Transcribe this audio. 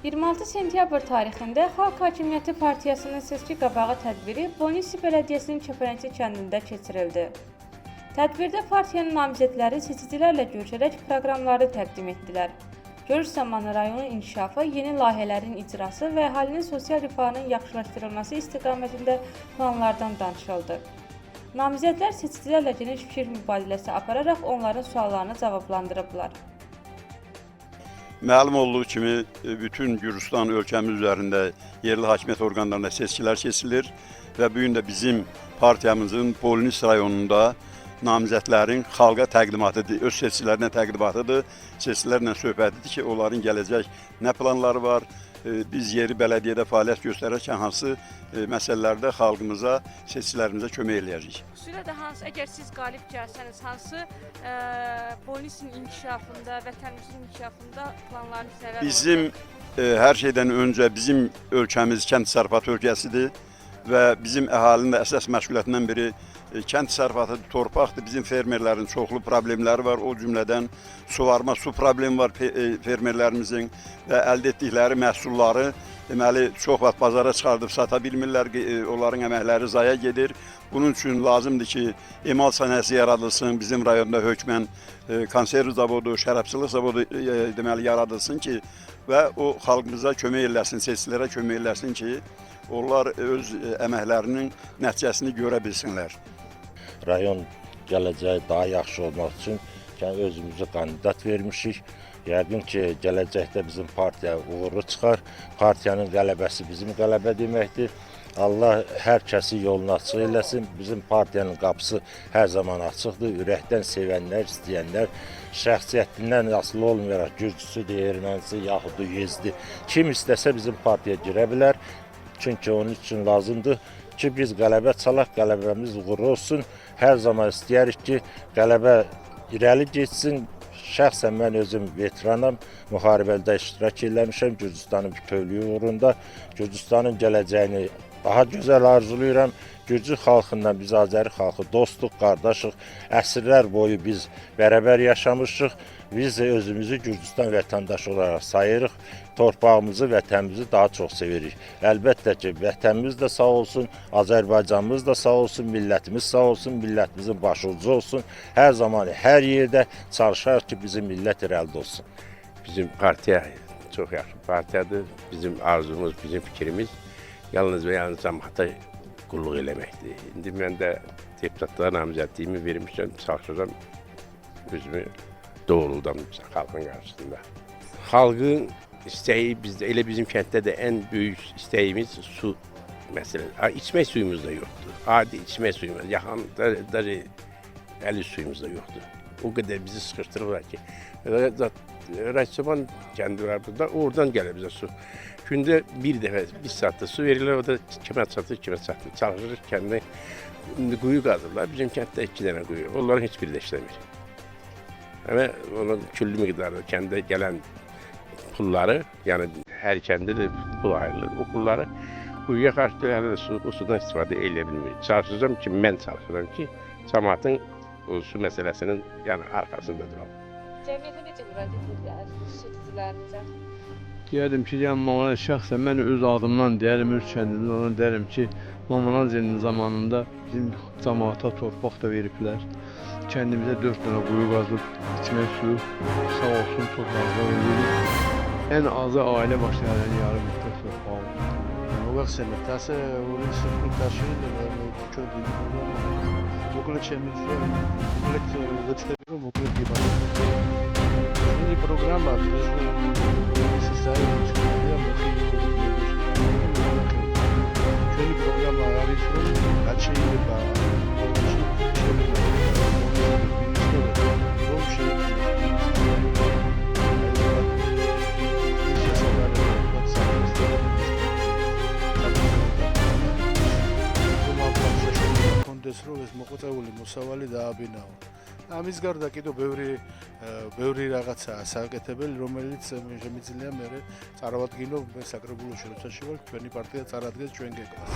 26 sentyabr tarixində Xalq Hakimiyyəti Partiyasının seçki qabağı tədbiri Bonisi Bələdiyyəsinin Kəpənəkli kəndində keçirildi. Tədbirdə partiyanın namizədləri seçicilərlə görüşərək proqramları təqdim etdilər. Görüş zamanı rayonun inkişafı, yeni layihələrin icrası və əhalinin sosial rifahının yaxşılaşdırılması istiqamətində planlardan danışıldı. Namizədlər seçicilərlə geniş fikir mübadiləsi apararaq onların suallarını cavablandırıblar. Məlum olduğu kimi bütün Gürcüstan ölkəmiz üzərində yerli hakimiyyət orqanlarında seçkilər keçilir və bu gün də bizim partiyamızın Polnis rayonunda namizədlərin xalqa təqdimatıdır, öz seçkilərinə təqdimatıdır, seçkilərlə söhbətidir ki, onların gələcək nə planları var, biz yeri bələdiyyədə fəaliyyət göstərərkən hansı məsələlərdə xalqımıza, seçkilərimizə kömək eləyəcəyik. Xüsusilə də hansı, əgər siz qalib gəlsəniz, hansı Bonisin inkişafında, vətənimizin inkişafında planlarınız nələr var? Bizim hər şeydən öncə bizim ölkəmiz kənd təsərrüfatı ölkəsidir və bizim əhalinin də əsas məşğuliyyətindən biri kənd təsərrüfatıdır, torpaqdır. Bizim fermerlərin çoxlu problemləri var, o cümlədən suvarma, su problemi var fermerlərimizin və əldə etdikləri məhsulları deməli çox vaxt bazara çıxardıb sata bilmirlər, onların əməkləri zaya gedir. Bunun üçün lazımdır ki, emal sənayesi yaradılsın, bizim rayonda hökmən konserv zavodu, şərabçılıq zavodu deməli yaradılsın ki, və o xalqımıza kömək eləsin, seçicilərə kömək eləsin ki, onlar öz əməklərinin nəticəsini görə bilsinlər. Rayon gələcəyi daha yaxşı olmaq üçün özümüzü kandidat vermişik. Yəqin ki, gələcəkdə bizim partiya uğurlu çıxar. Partiyanın qələbəsi bizim qələbə deməkdir. Allah hər kəsi yolunu açıq eləsin. Bizim partiyanın qapısı hər zaman açıqdır. Ürəkdən sevənlər, istəyənlər, şəxsiyyətindən asılı olmayaraq Gürcüsüdür, Ermənisi, yaxud da Yezdi. Kim istəsə bizim partiyaya girə bilər. Çünki onun üçün lazımdır ki, biz qələbə çalaq, qələbəmiz uğurlu olsun. Hər zaman istəyərik ki, qələbə irəli geçsin. Şəxsən mən özüm veteranam, müharibədə iştirak eləmişəm Gürcüstanın bütövlüyü uğrunda. Gürcüstanın gələcəyini daha gözəl arzulayıram. Gürcü xalqından biz Azəri xalqı dostuq, qardaşıq. Əsrlər boyu biz bərabər yaşamışıq. Biz özümüzü Gürcüstan vətəndaşı olaraq sayırıq. Torpağımızı, vətənimizi daha çox sevirik. Əlbəttə ki, vətənimiz də sağ olsun, Azərbaycanımız da sağ olsun, millətimiz sağ olsun, millətimizin başucu olsun. Hər zaman, hər yerdə çalışarıq ki, bizim millət irəlidə olsun. Bizim partiya çox yaxşı partiyadır. Bizim arzumuz, bizim fikrimiz yalnız və yalnız cəmiyyətə qulluq eləməkdir. İndi mən də deputatlara namizədliyimi vermişəm, çalışacağam özümü doğruldan xalqın qarşısında. Xalqın istəyi bizdə, elə bizim kənddə də ən böyük istəyimiz su məsələsi. İçmək suyumuz da yoxdur. Adi içmək suyumuz, yaxanda əli suyumuz da yoxdur. O qədər bizi sıxışdırırlar ki, Rayçoban kəndi var burada, oradan gəlir bizə su. Gündə bir dəfə, bir saatda su verirlər, o da kimə çatır, kimə çatır. Çalışırıq kəndini, quyu qazırlar, bizim kənddə 2 dənə quyu, onların heç biri də işləmir. Ama onun küllü miqdarda kəndə gələn pulları, yəni hər kəndə də pul ayrılır. O pulları quyuya qarşı deyəndə də o sudan istifadə eləyə bilmirik. Çalışacağım ki, mən çalışacağım ki, cəmiyyətin o su məsələsinin yəni arxasında duralım. Cəmiyyətə necə müraciət edirlər seçicilərinizə? Deyərdim ki, yəni şəxsən mən öz adımdan deyərəm, öz kəndimdən ona deyərəm ki, Mamanazinin zamanında bizim cəmiyyətə torpaq da veriblər. Kəndimizə 4 dənə quyu qazıb, içmək suyu sağ olsun torpaqlar verir. Ən azı ailə başı hələni yarım hektar torpağı var. Uğursuzluq, təsə uğursuzluq təşkil edir, kördüyü proqram. Okul içimizde, okul götürüyorum, okul gibi. Şimdi program var, sizlerle çıkıyor, şöyle programlar arıyorsunuz, açıyı da, ეს მოყოწეული მოსავალი დააბინაო. ამის გარდა კიდევ ბევრი რაღაცაა საკეთებელი, რომელიც შემიძლია მე წარავადგინო საკრებულოში როცა შევალ ჩვენი პარტია წარადგენს ჩვენ გეგმას.